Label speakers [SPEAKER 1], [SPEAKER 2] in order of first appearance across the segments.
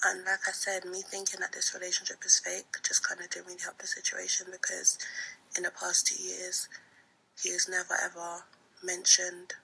[SPEAKER 1] And like I said, me thinking that this relationship is fake just kind of didn't really help the situation, because in the past 2 years, he has never ever mentioned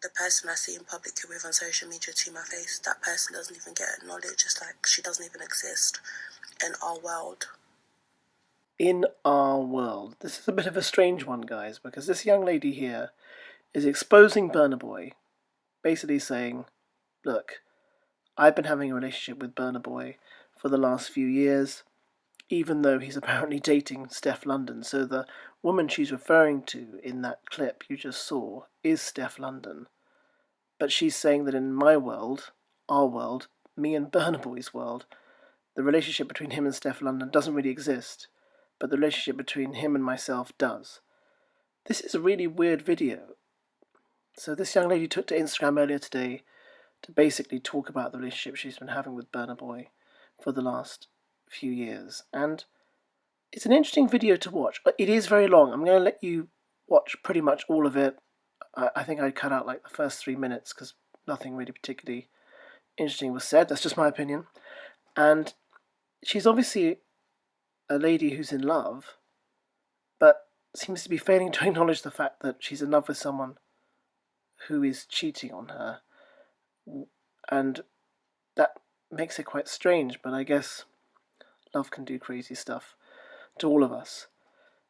[SPEAKER 1] the person I see in public with on social media to my face. That person doesn't even get acknowledged. It's like she doesn't even exist in our world.
[SPEAKER 2] In our world. This is a bit of a strange one, guys, because this young lady here is exposing Burna Boy, basically saying, look, I've been having a relationship with Burna Boy for the last few years, even though he's apparently dating Steph London. So the woman she's referring to in that clip you just saw is Steph London. But she's saying that in my world, our world, me and Burna Boy's world, the relationship between him and Steph London doesn't really exist, but the relationship between him and myself does. This is a really weird video. So this young lady took to Instagram earlier today to basically talk about the relationship she's been having with Burna Boy for the last few years. And it's an interesting video to watch. It is very long. I'm going to let you watch pretty much all of it. I think I cut out like the first 3 minutes because nothing really particularly interesting was said. That's just my opinion. And she's obviously a lady who's in love, but seems to be failing to acknowledge the fact that she's in love with someone who is cheating on her. And that makes it quite strange, but I guess love can do crazy stuff to all of us.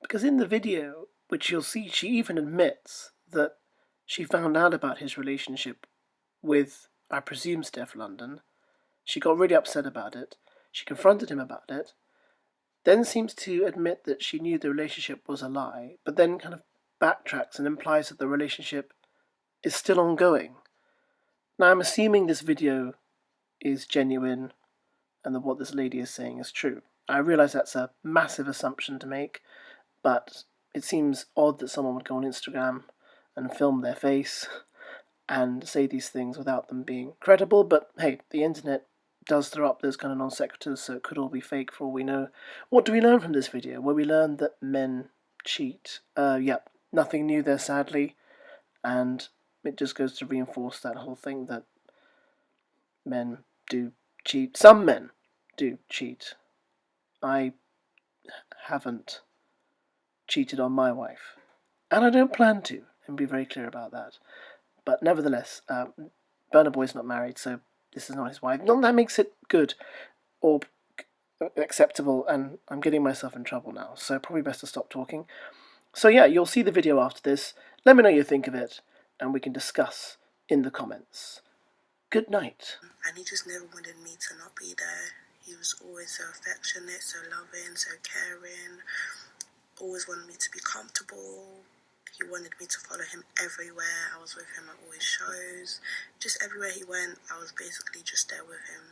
[SPEAKER 2] Because in the video, which you'll see, she even admits that she found out about his relationship with, I presume, Steph London. She got really upset about it. She confronted him about it. Then seems to admit that she knew the relationship was a lie, but then kind of backtracks and implies that the relationship is still ongoing. Now, I'm assuming this video is genuine and that what this lady is saying is true. I realise that's a massive assumption to make, but it seems odd that someone would go on Instagram and film their face and say these things without them being credible. But hey, the internet does throw up those kind of non sequiturs, so it could all be fake for all we know. What do we learn from this video? Well, we learned that men cheat. Yep, nothing new there, sadly, and it just goes to reinforce that whole thing that men do cheat. Some men do cheat. I haven't cheated on my wife, and I don't plan to, and be very clear about that. But nevertheless, Burna Boy's not married, so this is not his wife. Not that makes it good or acceptable, and I'm getting myself in trouble now, so probably best to stop talking. So yeah, you'll see the video after this. Let me know what you think of it, and we can discuss in the comments. Good night.
[SPEAKER 1] And he just never wanted me to not be there. He was always so affectionate, so loving, so caring. Always wanted me to be comfortable. He wanted me to follow him everywhere. I was with him at all his shows. Just everywhere he went, I was basically just there with him.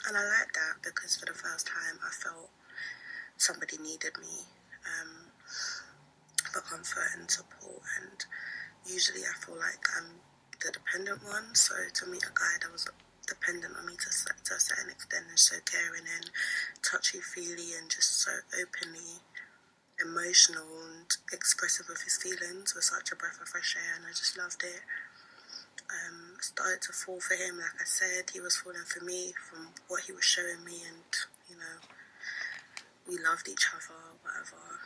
[SPEAKER 1] And I like that, because for the first time I felt somebody needed me for comfort and support. And usually I feel like I'm the dependent one. So to meet a guy that was dependent on me to a certain extent, and so caring and touchy-feely and just so openly emotional and expressive of his feelings, was such a breath of fresh air, and I just loved it. Started to fall for him, like I said. He was falling for me from what he was showing me, and we loved each other, whatever.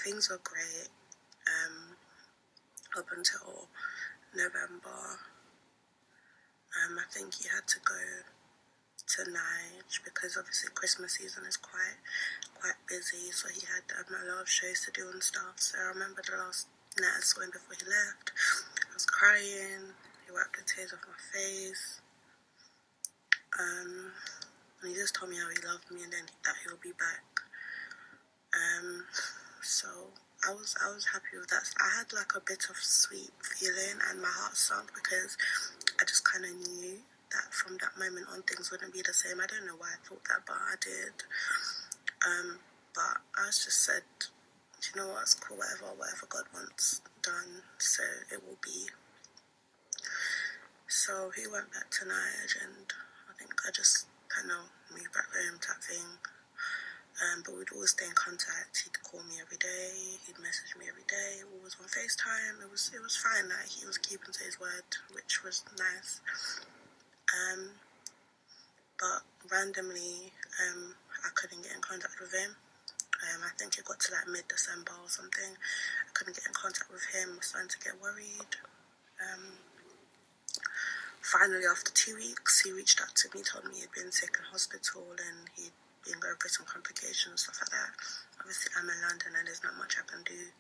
[SPEAKER 1] Things were great up until November. I think he had to go to Nige because obviously Christmas season is quite busy, so he had a lot of shows to do and stuff. So I remember the last night I saw him before he left, I was crying. He wiped the tears off my face, and he just told me how he loved me and then that he'll be back. So I was happy with that. I had like a bit of sweet feeling, and my heart sunk because I just kind of knew that from that moment on things wouldn't be the same. I don't know why I thought that, but I did. But I just said, you know what, it's cool, whatever God wants done, so it will be. So he went back to Nige, and I think I just kind of moved back home type thing. But we'd always stay in contact. He'd call me every day, he'd message me every day, always on FaceTime. It was fine. Like, he was keeping to his word, which was nice. randomly, I couldn't get in contact with him. I think it got to like mid-December or something. I couldn't get in contact with him. I was starting to get worried. Finally, after 2 weeks, he reached out to me, told me he'd been sick in hospital and he'd been going through some complications and stuff like that. Obviously, I'm in London and there's not much I can do.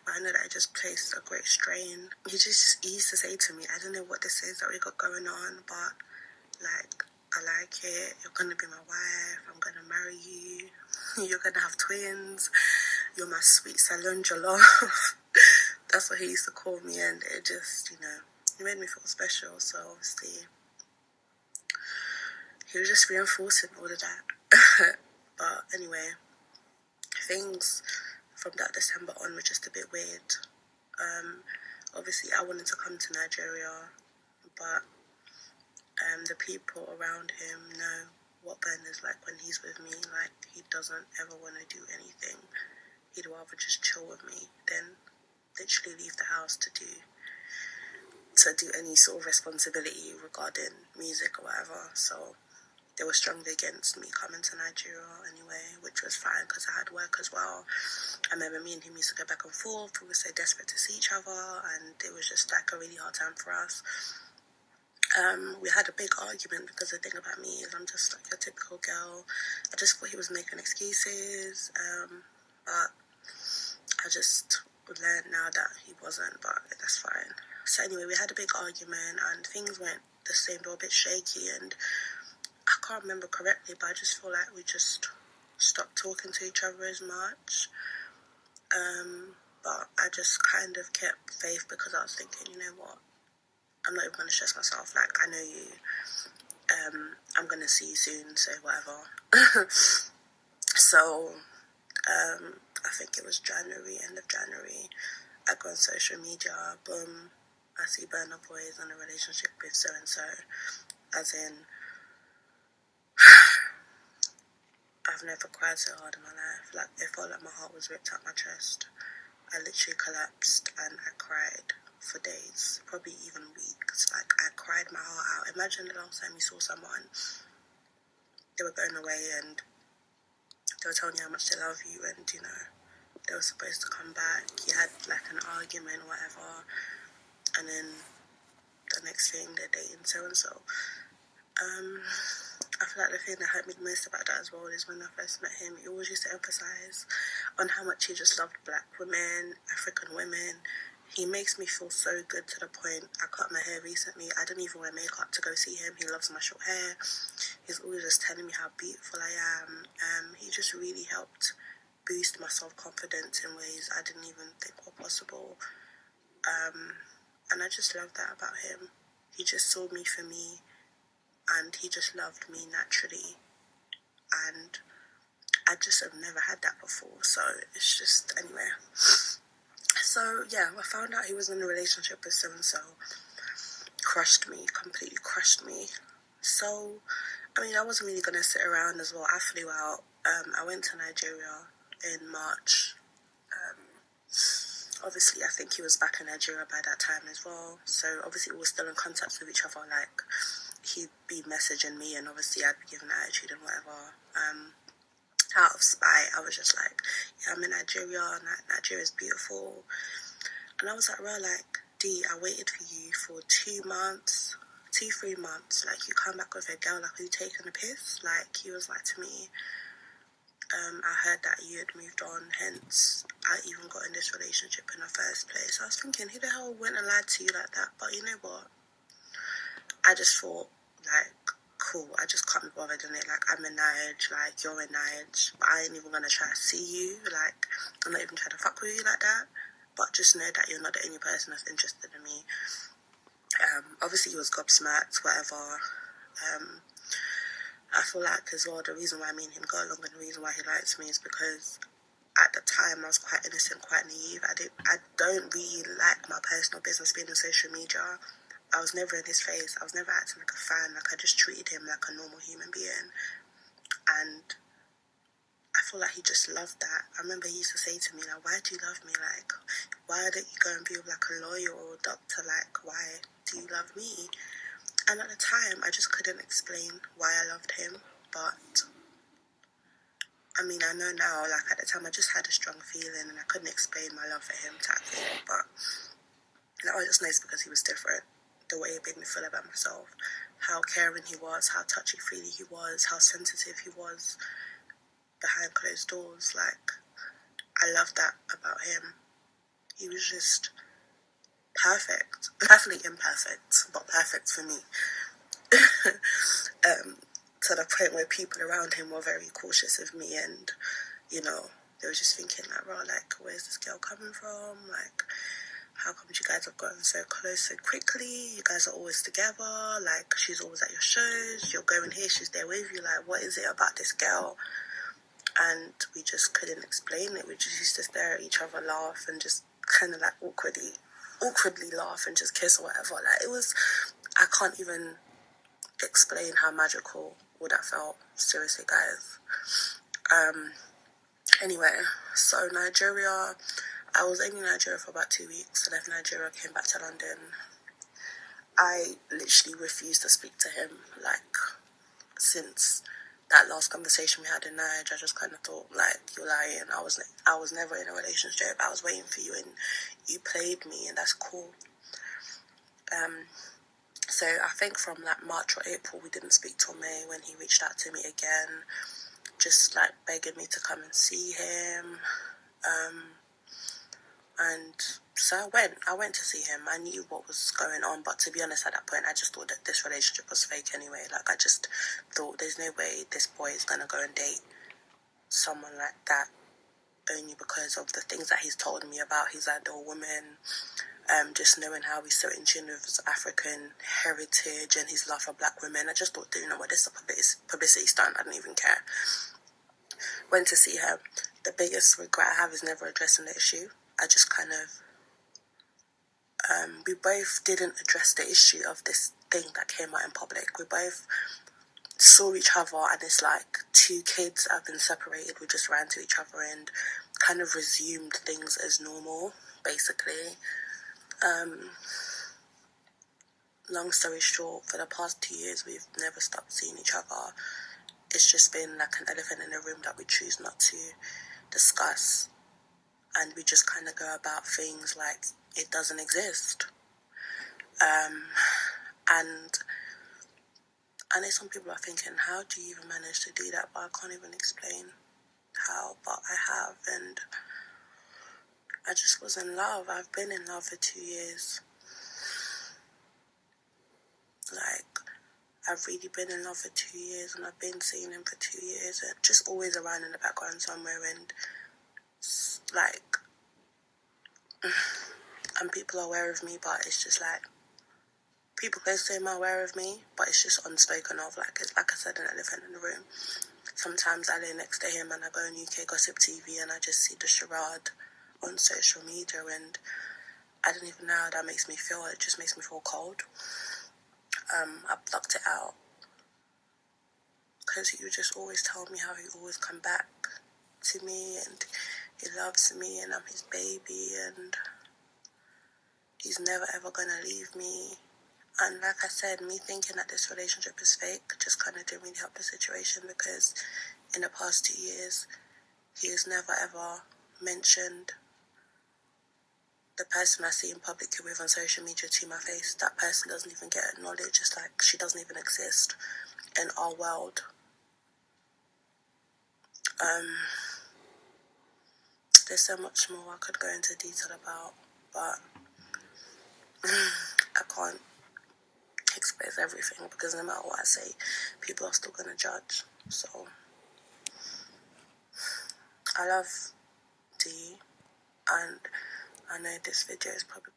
[SPEAKER 1] But I know that I just placed a great strain. He used to say to me, I don't know what this is that we got going on, but like, I like it. You're going to be my wife. I'm going to marry you. You're going to have twins. You're my sweet salon jollof. That's what he used to call me, and it just, it made me feel special. So obviously, he was just reinforcing all of that. But anyway, things from that December on were just a bit weird. Obviously, I wanted to come to Nigeria, but the people around him know what Ben is like when he's with me. Like, he doesn't ever want to do anything. He'd rather just chill with me than literally leave the house to do any sort of responsibility regarding music or whatever. So they were strongly against me coming to Nigeria anyway, which was fine because I had work as well. I remember me and him used to go back and forth. We were so desperate to see each other, and it was just like a really hard time for us. We had a big argument because the thing about me is I'm just like a typical girl. I just thought he was making excuses, but I just learned now that he wasn't, but that's fine. So anyway, we had a big argument and things went the same. They were a bit shaky, and I can't remember correctly, but I just feel like we just stopped talking to each other as much. But I just kind of kept faith because I was thinking, you know what, I'm not even going to stress myself. Like, I know you. I'm going to see you soon, so whatever. So, I think it was end of January. I go on social media, boom, I see Burna Boy is in a relationship with so-and-so. As in, I've never cried so hard in my life. Like, it felt like my heart was ripped out my chest. I literally collapsed and I cried for days, probably even weeks. Like, I cried my heart out. Imagine the last time you saw someone, they were going away and they were telling you how much they love you, and they were supposed to come back. You had like an argument or whatever, and then the next thing they're dating so and so. I feel like the thing that hurt me the most about that as well is when I first met him, he always used to emphasise on how much he just loved black women, African women. He makes me feel so good to the point. I cut my hair recently. I didn't even wear makeup to go see him. He loves my short hair. He's always just telling me how beautiful I am. He just really helped boost my self-confidence in ways I didn't even think were possible. And I just love that about him. He just saw me for me, and he just loved me naturally. And I just have never had that before. So it's just, anyway. So, yeah, I found out he was in a relationship with so-and-so. Crushed me, completely crushed me. So, I mean, I wasn't really going to sit around as well. I flew out. I went to Nigeria in March. Obviously, I think he was back in Nigeria by that time as well. So, obviously, we were still in contact with each other. Like, he'd be messaging me, and obviously, I'd be giving attitude and whatever. Out of spite, I was just like, yeah, I'm in Nigeria, and Nigeria's beautiful. And I was like, well, like, D, I waited for you for 3 months. Like, you come back with a girl, like, who taking a piss? Like, he was like to me, I heard that you had moved on, hence I even got in this relationship in the first place. I was thinking, who the hell went and lied to you like that? But you know what? I just thought, like, cool, I just can't be bothered in it. Like, I'm in Nige, like, you're in Nige, but I ain't even gonna try to see you. Like, I'm not even trying to fuck with you like that. But just know that you're not the only person that's interested in me. Obviously, he was gobsmacked, whatever. I feel like as well the reason why me and him got along and the reason why he likes me is because at the time I was quite innocent, quite naive. I don't really like my personal business being on social media. I was never in his face. I was never acting like a fan. Like, I just treated him like a normal human being. And I feel like he just loved that. I remember he used to say to me, like, why do you love me? Like, why don't you go and be with like a lawyer or a doctor? Like, why do you love me? And at the time, I just couldn't explain why I loved him. but I mean, I know now, like at the time I just had a strong feeling and I couldn't explain my love for him type thing, but I just know it's because he was different. The way it made me feel about myself, how caring he was, how touchy-feely he was, how sensitive he was behind closed doors. Like, I love that about him. He was just perfect. Definitely imperfect, but perfect for me. To the point where people around him were very cautious of me, and, you know, they were just thinking like, bro, like, where's this girl coming from? Like, how come you guys have gotten so close so quickly? You guys are always together. Like, she's always at your shows. You're going here, she's there with you. Like, what is it about this girl? And we just couldn't explain it. We just used to stare at each other, laugh, and just kind of like awkwardly laugh and just kiss or whatever. Like, it was, I can't even explain how magical all that felt. Seriously, guys. Anyway, so Nigeria, I was only in Nigeria for about 2 weeks. I left Nigeria, came back to London. I literally refused to speak to him, like, since that last conversation we had in Nigeria. I just kind of thought, like, you're lying. I was never in a relationship. I was waiting for you, and you played me, and that's cool. So I think from like March or April, we didn't speak till May, when he reached out to me again, just like begging me to come and see him. And so I went to see him. I knew what was going on, but to be honest, at that point, I just thought that this relationship was fake anyway. Like, I just thought there's no way this boy is going to go and date someone like that, only because of the things that he's told me about his ideal woman, just knowing how he's so in tune with his African heritage and his love for black women. I just thought, you know what, this is a publicity stunt. I don't even care. Went to see her. The biggest regret I have is never addressing the issue. I just kind of, we both didn't address the issue of this thing that came out in public. We both saw each other, and it's like two kids have been separated. We just ran to each other and kind of resumed things as normal, basically. Long story short, for the past 2 years, we've never stopped seeing each other. It's just been like an elephant in the room that we choose not to discuss. And we just kind of go about things like it doesn't exist. And I know some people are thinking, how do you even manage to do that? But I can't even explain how, but I have. And I just was in love. I've been in love for 2 years. Like, I've really been in love for 2 years, and I've been seeing him for 2 years, and just always around in the background somewhere, and like, and people are aware of me, but it's just like, people close to him are aware of me, but it's just unspoken of. Like, it's like I said, an elephant in the room. Sometimes I lay next to him and I go on UK Gossip TV and I just see the charade on social media, and I don't even know how that makes me feel. It just makes me feel cold. I blocked it out because he would just always tell me how he always come back to me and he loves me and I'm his baby and he's never ever gonna leave me. And like I said, me thinking that this relationship is fake just kind of didn't really help the situation, because in the past 2 years he has never ever mentioned the person I see in public with on social media to my face. That person doesn't even get acknowledged. It's like she doesn't even exist in our world. There's so much more I could go into detail about, but I can't express everything, because no matter what I say, people are still going to judge. So I love D, and I know this video is probably